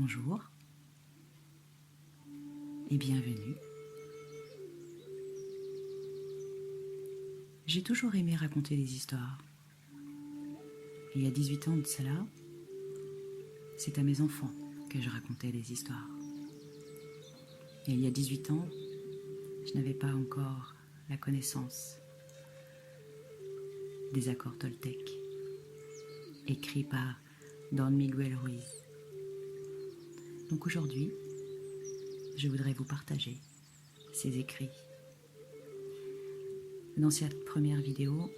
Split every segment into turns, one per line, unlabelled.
Bonjour et bienvenue. J'ai toujours aimé raconter des histoires. Et il y a 18 ans de cela, c'est à mes enfants que je racontais des histoires. Et il y a 18 ans, je n'avais pas encore la connaissance des accords Toltec, écrits par Don Miguel Ruiz. Donc aujourd'hui, je voudrais vous partager ces écrits. Dans cette première vidéo,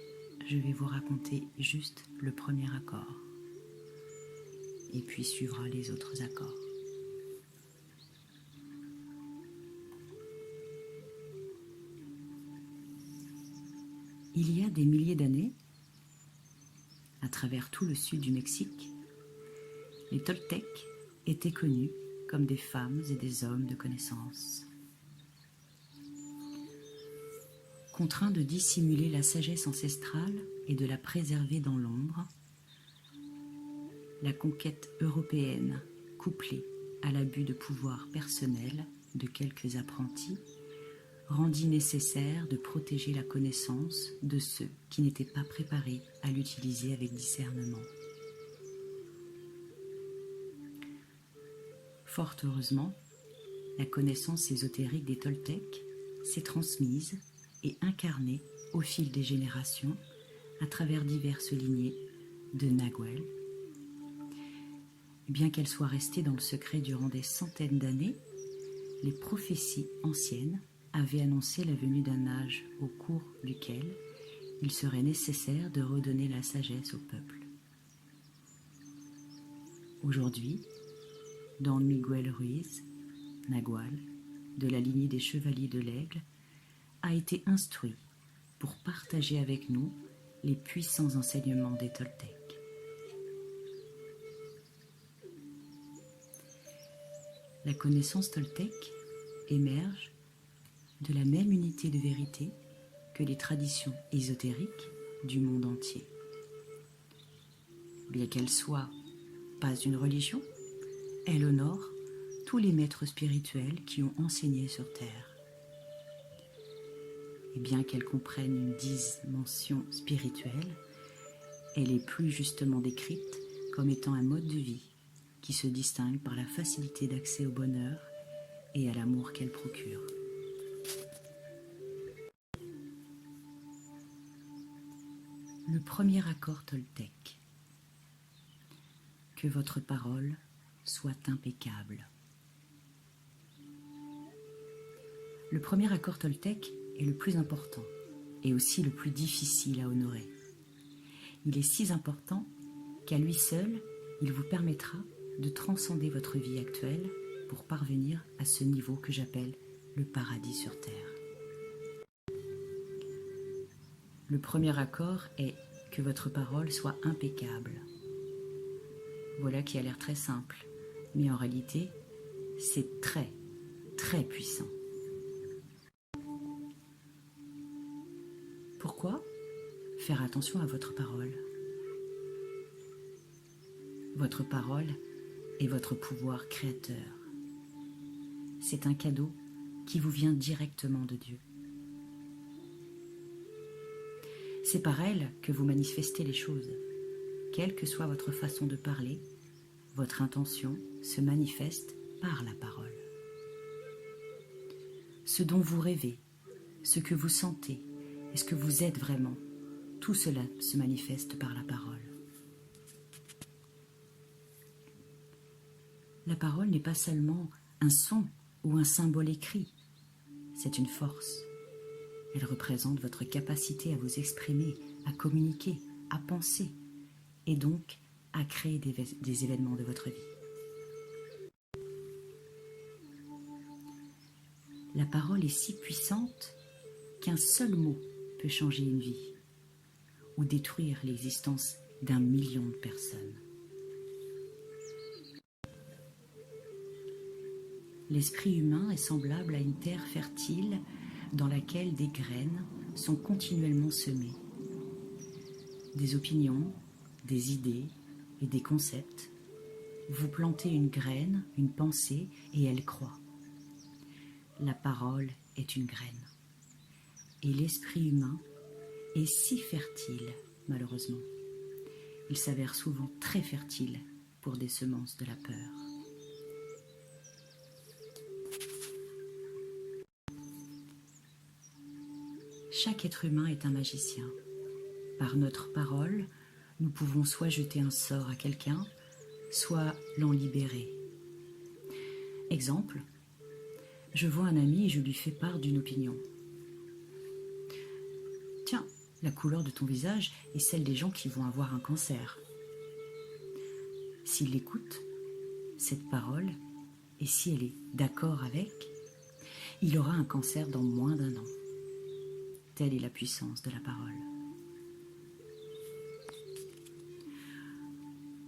je vais vous raconter juste le premier accord. Et puis suivra les autres accords. Il y a des milliers d'années, à travers tout le sud du Mexique, les Toltecs étaient connus comme des femmes et des hommes de connaissance. Contraints de dissimuler la sagesse ancestrale et de la préserver dans l'ombre, la conquête européenne, couplée à l'abus de pouvoir personnel de quelques apprentis, rendit nécessaire de protéger la connaissance de ceux qui n'étaient pas préparés à l'utiliser avec discernement. Fort heureusement, la connaissance ésotérique des Toltecs s'est transmise et incarnée au fil des générations à travers diverses lignées de Nagual. Bien qu'elle soit restée dans le secret durant des centaines d'années, les prophéties anciennes avaient annoncé la venue d'un âge au cours duquel il serait nécessaire de redonner la sagesse au peuple. Aujourd'hui, Don Miguel Ruiz, Nagual, de la lignée des Chevaliers de l'Aigle, a été instruit pour partager avec nous les puissants enseignements des Toltecs. La connaissance Toltec émerge de la même unité de vérité que les traditions ésotériques du monde entier. Bien qu'elle soit pas une religion, elle honore tous les maîtres spirituels qui ont enseigné sur Terre. Et bien qu'elle comprenne une dimension spirituelle, elle est plus justement décrite comme étant un mode de vie qui se distingue par la facilité d'accès au bonheur et à l'amour qu'elle procure. Le premier accord Toltec. Que votre parole soit impeccable. Le premier accord Toltec est le plus important et aussi le plus difficile à honorer. Il est si important qu'à lui seul, il vous permettra de transcender votre vie actuelle pour parvenir à ce niveau que j'appelle le paradis sur Terre. Le premier accord est que votre parole soit impeccable. Voilà qui a l'air très simple, mais en réalité, c'est très, très puissant. Pourquoi faire attention à votre parole? Votre parole est votre pouvoir créateur. C'est un cadeau qui vous vient directement de Dieu. C'est par elle que vous manifestez les choses. Quelle que soit votre façon de parler, votre intention se manifeste par la parole. Ce dont vous rêvez, ce que vous sentez et ce que vous êtes vraiment, tout cela se manifeste par la parole. La parole n'est pas seulement un son ou un symbole écrit, c'est une force. Elle représente votre capacité à vous exprimer, à communiquer, à penser, et donc à créer des événements de votre vie. La parole est si puissante qu'un seul mot peut changer une vie ou détruire l'existence d'1 million de personnes. L'esprit humain est semblable à une terre fertile dans laquelle des graines sont continuellement semées. Des opinions, des idées et des concepts Vous plantez une graine, une pensée, et elle croît. La parole est une graine. Et l'esprit humain est si fertile, malheureusement. Il s'avère souvent très fertile pour des semences de la peur. Chaque être humain est un magicien. Par notre parole, nous pouvons soit jeter un sort à quelqu'un, soit l'en libérer. Exemple, je vois un ami et je lui fais part d'une opinion. Tiens, la couleur de ton visage est celle des gens qui vont avoir un cancer. S'il écoute cette parole, et si elle est d'accord avec, il aura un cancer dans moins d'1 an. Telle est la puissance de la parole.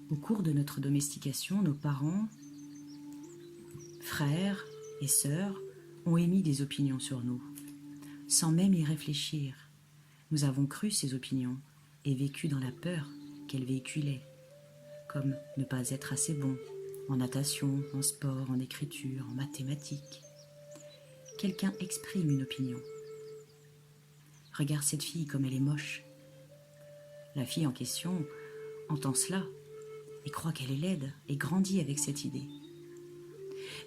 Au cours de notre domestication, nos parents, frères et sœurs ont émis des opinions sur nous, sans même y réfléchir. Nous avons cru ces opinions et vécu dans la peur qu'elles véhiculaient, comme ne pas être assez bon en natation, en sport, en écriture, en mathématiques. Quelqu'un exprime une opinion. Regarde cette fille comme elle est moche. La fille en question entend cela et croit qu'elle est laide et grandit avec cette idée.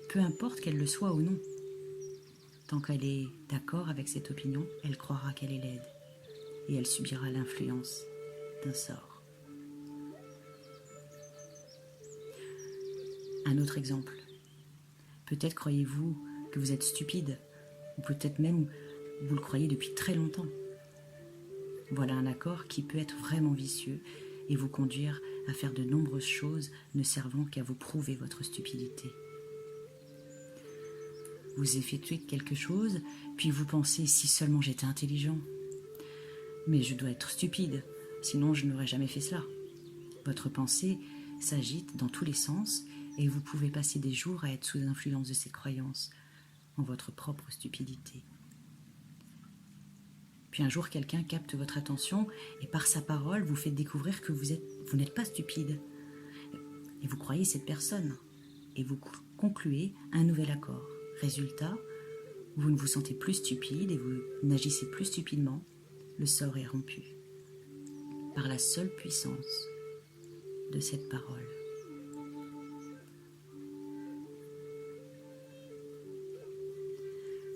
Peu importe qu'elle le soit ou non, tant qu'elle est d'accord avec cette opinion, elle croira qu'elle est laide et elle subira l'influence d'un sort. Un autre exemple. Peut-être croyez-vous que vous êtes stupide, ou peut-être même vous le croyez depuis très longtemps. Voilà un accord qui peut être vraiment vicieux et vous conduire à faire de nombreuses choses ne servant qu'à vous prouver votre stupidité. Vous effectuez quelque chose, puis vous pensez si seulement j'étais intelligent. Mais je dois être stupide, sinon je n'aurais jamais fait cela. Votre pensée s'agite dans tous les sens et vous pouvez passer des jours à être sous l'influence de ces croyances en votre propre stupidité. Puis un jour, quelqu'un capte votre attention et par sa parole vous fait découvrir que vous n'êtes pas stupide. Et vous croyez cette personne et vous concluez un nouvel accord. Résultat, vous ne vous sentez plus stupide et vous n'agissez plus stupidement. Le sort est rompu par la seule puissance de cette parole.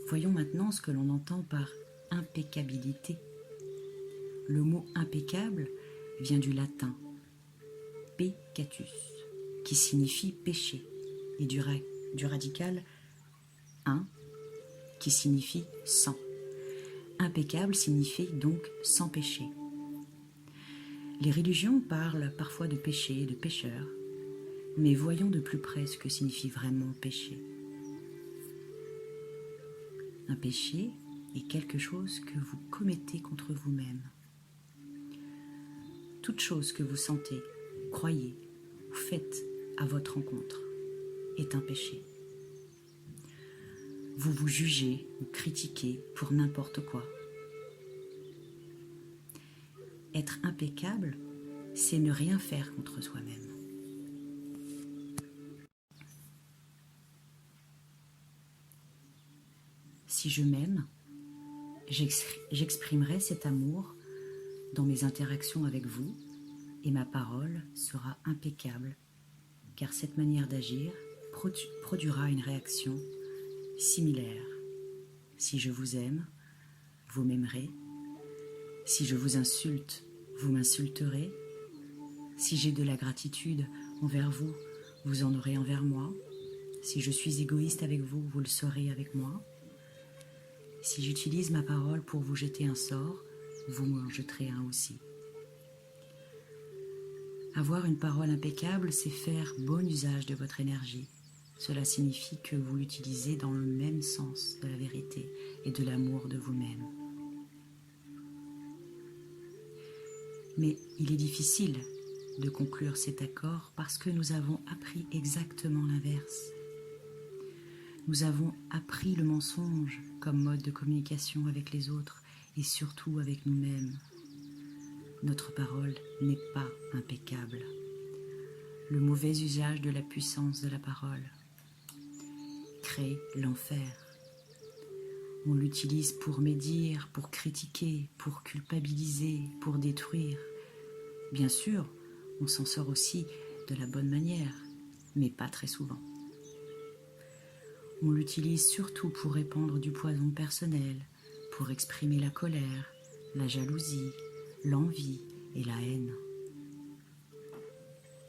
Voyons maintenant ce que l'on entend par impeccabilité. Le mot impeccable vient du latin peccatus, qui signifie péché, et du radical un, qui signifie sans. Impeccable signifie donc sans péché. Les religions parlent parfois de péché, de pécheur, mais voyons de plus près ce que signifie vraiment péché. Un péché est quelque chose que vous commettez contre vous-même. Toute chose que vous sentez, croyez ou faites à votre encontre est un péché. Vous vous jugez ou critiquez pour n'importe quoi. Être impeccable, c'est ne rien faire contre soi-même. Si je m'aime, j'exprimerai cet amour dans mes interactions avec vous et ma parole sera impeccable, car cette manière d'agir produira une réaction similaire. Si je vous aime, vous m'aimerez. Si je vous insulte, vous m'insulterez. Si j'ai de la gratitude envers vous, vous en aurez envers moi. Si je suis égoïste avec vous, vous le serez avec moi. Si j'utilise ma parole pour vous jeter un sort, vous m'en jeterez un aussi. Avoir une parole impeccable, c'est faire bon usage de votre énergie. Cela signifie que vous l'utilisez dans le même sens de la vérité et de l'amour de vous-même. Mais il est difficile de conclure cet accord parce que nous avons appris exactement l'inverse. Nous avons appris le mensonge comme mode de communication avec les autres et surtout avec nous-mêmes. Notre parole n'est pas impeccable. le mauvais usage de la puissance de la parole crée l'enfer. On l'utilise pour médire, pour critiquer, pour culpabiliser, pour détruire. Bien sûr, on s'en sort aussi de la bonne manière, mais pas très souvent. On l'utilise surtout pour répandre du poison personnel, pour exprimer la colère, la jalousie, l'envie et la haine.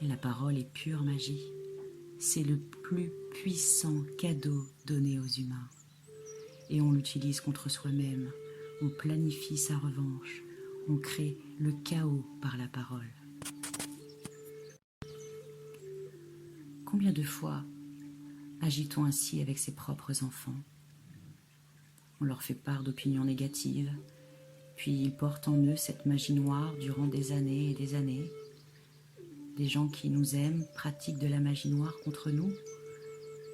Et la parole est pure magie. C'est le plus puissant cadeau donné aux humains. Et on l'utilise contre soi-même. On planifie sa revanche. On crée le chaos par la parole. Combien de fois agit-on ainsi avec ses propres enfants? On leur fait part d'opinions négatives, puis ils portent en eux cette magie noire durant des années et des années. Des gens qui nous aiment pratiquent de la magie noire contre nous,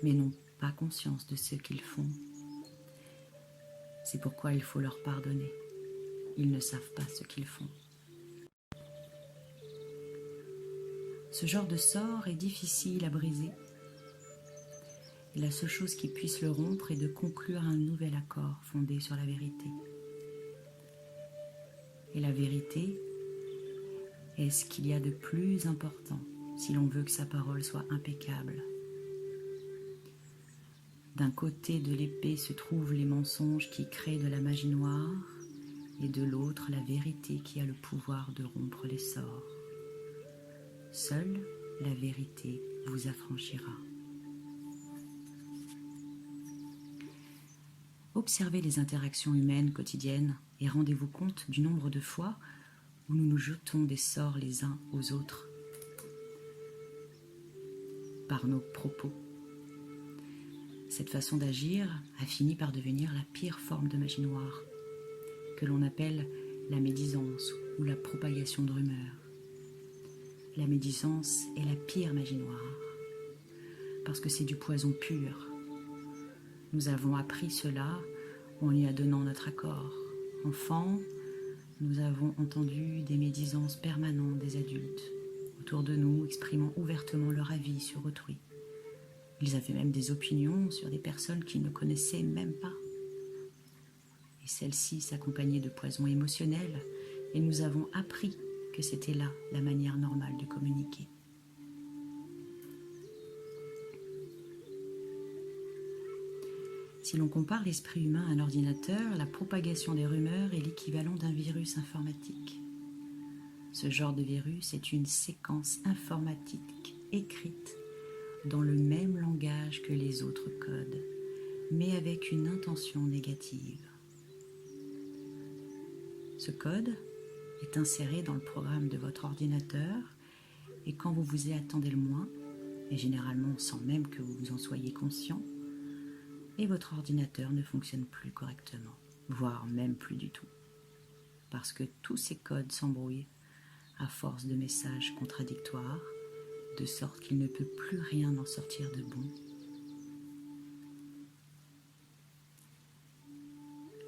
mais n'ont pas conscience de ce qu'ils font. C'est pourquoi il faut leur pardonner. Ils ne savent pas ce qu'ils font. Ce genre de sort est difficile à briser. Et la seule chose qui puisse le rompre est de conclure un nouvel accord fondé sur la vérité. Et la vérité est ce qu'il y a de plus important si l'on veut que sa parole soit impeccable. D'un côté de l'épée se trouvent les mensonges qui créent de la magie noire et de l'autre la vérité qui a le pouvoir de rompre les sorts. Seule la vérité vous affranchira. Observez les interactions humaines quotidiennes et rendez-vous compte du nombre de fois où nous nous jetons des sorts les uns aux autres par nos propos. Cette façon d'agir a fini par devenir la pire forme de magie noire, que l'on appelle la médisance ou la propagation de rumeurs. La médisance est la pire magie noire, parce que c'est du poison pur. Nous avons appris cela en y donnant notre accord. Enfants, nous avons entendu des médisances permanentes des adultes, autour de nous, exprimant ouvertement leur avis sur autrui. Ils avaient même des opinions sur des personnes qu'ils ne connaissaient même pas. Et celles-ci s'accompagnaient de poisons émotionnels, et nous avons appris que c'était là la manière normale de communiquer. Si l'on compare l'esprit humain à un ordinateur, la propagation des rumeurs est l'équivalent d'un virus informatique. Ce genre de virus est une séquence informatique écrite dans le même langage que les autres codes, mais avec une intention négative. Ce code est inséré dans le programme de votre ordinateur et quand vous vous y attendez le moins, et généralement sans même que vous vous en soyez conscient, et votre ordinateur ne fonctionne plus correctement, voire même plus du tout, parce que tous ces codes s'embrouillent à force de messages contradictoires, de sorte qu'il ne peut plus rien en sortir de bon.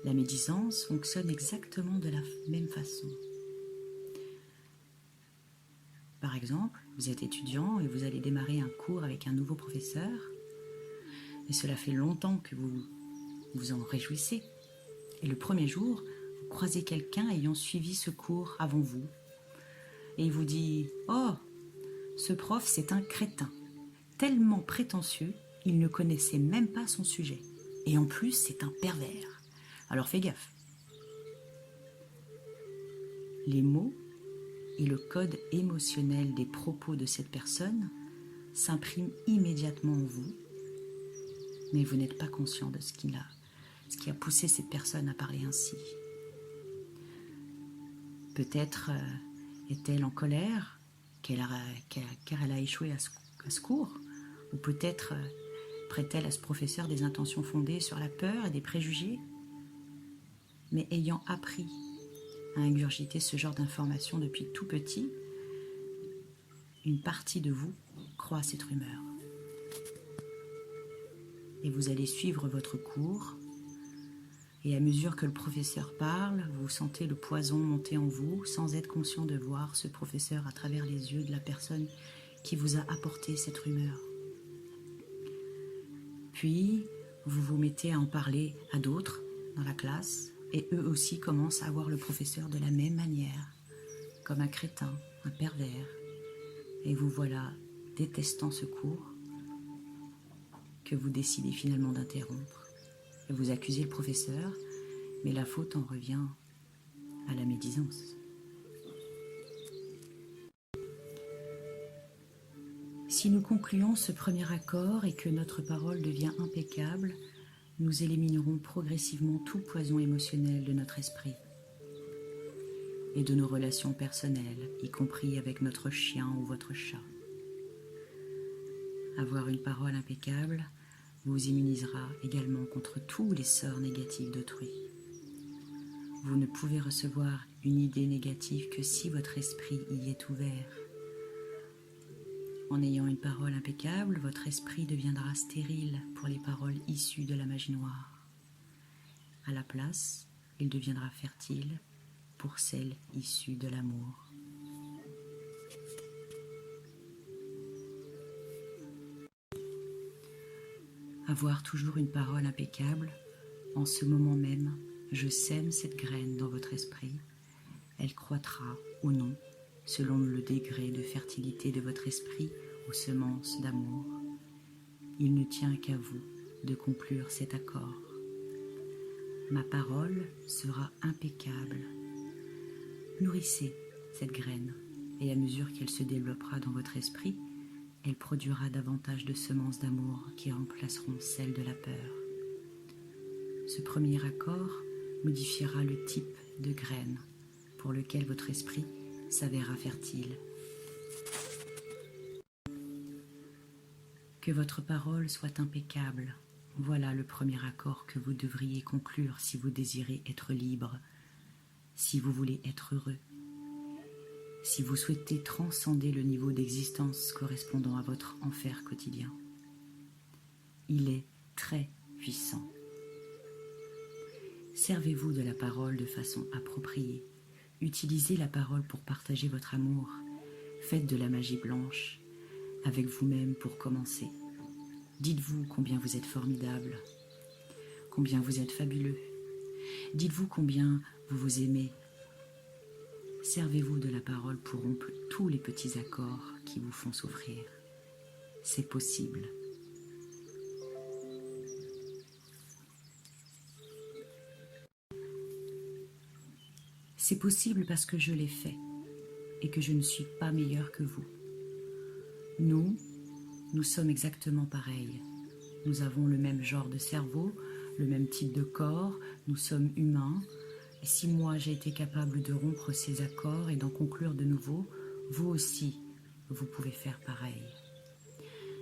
La médisance fonctionne exactement de la même façon. Par exemple, vous êtes étudiant et vous allez démarrer un cours avec un nouveau professeur, et cela fait longtemps que vous vous en réjouissez. Et le premier jour, vous croisez quelqu'un ayant suivi ce cours avant vous, et il vous dit « Oh, ce prof, c'est un crétin, tellement prétentieux, il ne connaissait même pas son sujet. Et en plus, c'est un pervers. Alors fais gaffe. » Les mots et le code émotionnel des propos de cette personne s'impriment immédiatement en vous, mais vous n'êtes pas conscient de ce qui a poussé cette personne à parler ainsi. Peut-être est-elle en colère car elle a échoué à ce cours, ou peut-être prête-t-elle à ce professeur des intentions fondées sur la peur et des préjugés, mais ayant appris à ingurgiter ce genre d'informations depuis tout petit, une partie de vous croit à cette rumeur. Et vous allez suivre votre cours, et à mesure que le professeur parle, vous sentez le poison monter en vous, sans être conscient de voir ce professeur à travers les yeux de la personne qui vous a apporté cette rumeur. Puis, vous vous mettez à en parler à d'autres dans la classe, et eux aussi commencent à voir le professeur de la même manière, comme un crétin, un pervers. Et vous voilà détestant ce cours que vous décidez finalement d'interrompre. Et vous accusez le professeur, mais la faute en revient à la médisance. Si nous concluons ce premier accord et que notre parole devient impeccable, nous éliminerons progressivement tout poison émotionnel de notre esprit et de nos relations personnelles, y compris avec notre chien ou votre chat. Avoir une parole impeccable vous immunisera également contre tous les sorts négatifs d'autrui. Vous ne pouvez recevoir une idée négative que si votre esprit y est ouvert. En ayant une parole impeccable, votre esprit deviendra stérile pour les paroles issues de la magie noire. À la place, il deviendra fertile pour celles issues de l'amour. Avoir toujours une parole impeccable, en ce moment même, je sème cette graine dans votre esprit. Elle croîtra ou non, selon le degré de fertilité de votre esprit aux semences d'amour. Il ne tient qu'à vous de conclure cet accord. Ma parole sera impeccable. Nourrissez cette graine, et à mesure qu'elle se développera dans votre esprit, elle produira davantage de semences d'amour qui remplaceront celles de la peur. Ce premier accord modifiera le type de graine pour lequel votre esprit s'avéra fertile. Que votre parole soit impeccable. Voilà le premier accord que vous devriez conclure si vous désirez être libre, si vous voulez être heureux, si vous souhaitez transcender le niveau d'existence correspondant à votre enfer quotidien. Il est très puissant. Servez-vous de la parole de façon appropriée. Utilisez la parole pour partager votre amour. Faites de la magie blanche avec vous-même pour commencer. Dites-vous combien vous êtes formidable, combien vous êtes fabuleux. Dites-vous combien vous vous aimez. Servez-vous de la parole pour rompre tous les petits accords qui vous font souffrir. C'est possible. C'est possible parce que je l'ai fait et que je ne suis pas meilleur que vous. Nous sommes exactement pareils. Nous avons le même genre de cerveau, le même type de corps, nous sommes humains. Et si moi j'ai été capable de rompre ces accords et d'en conclure de nouveaux, vous aussi, vous pouvez faire pareil.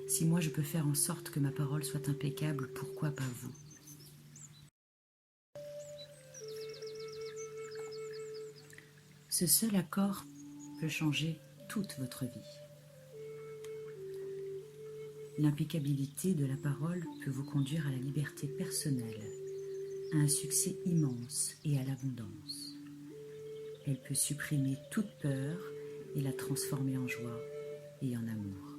Si moi je peux faire en sorte que ma parole soit impeccable, pourquoi pas vous ? Ce seul accord peut changer toute votre vie. L'impeccabilité de la parole peut vous conduire à la liberté personnelle, à un succès immense et à l'abondance. Elle peut supprimer toute peur et la transformer en joie et en amour.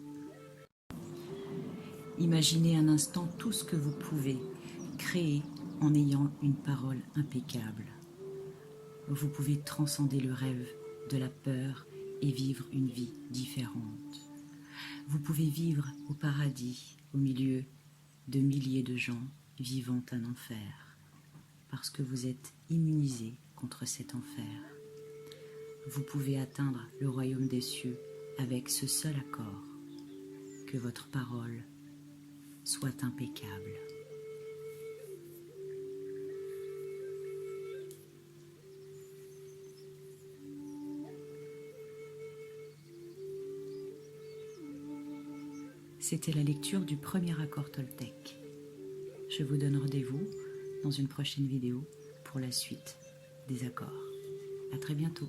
Imaginez un instant tout ce que vous pouvez créer en ayant une parole impeccable. Vous pouvez transcender le rêve de la peur et vivre une vie différente. Vous pouvez vivre au paradis au milieu de milliers de gens vivant un enfer, parce que vous êtes immunisé contre cet enfer. Vous pouvez atteindre le royaume des cieux avec ce seul accord, que votre parole soit impeccable. C'était la lecture du premier accord Toltec. Je vous donne rendez-vous dans une prochaine vidéo pour la suite des accords. À très bientôt.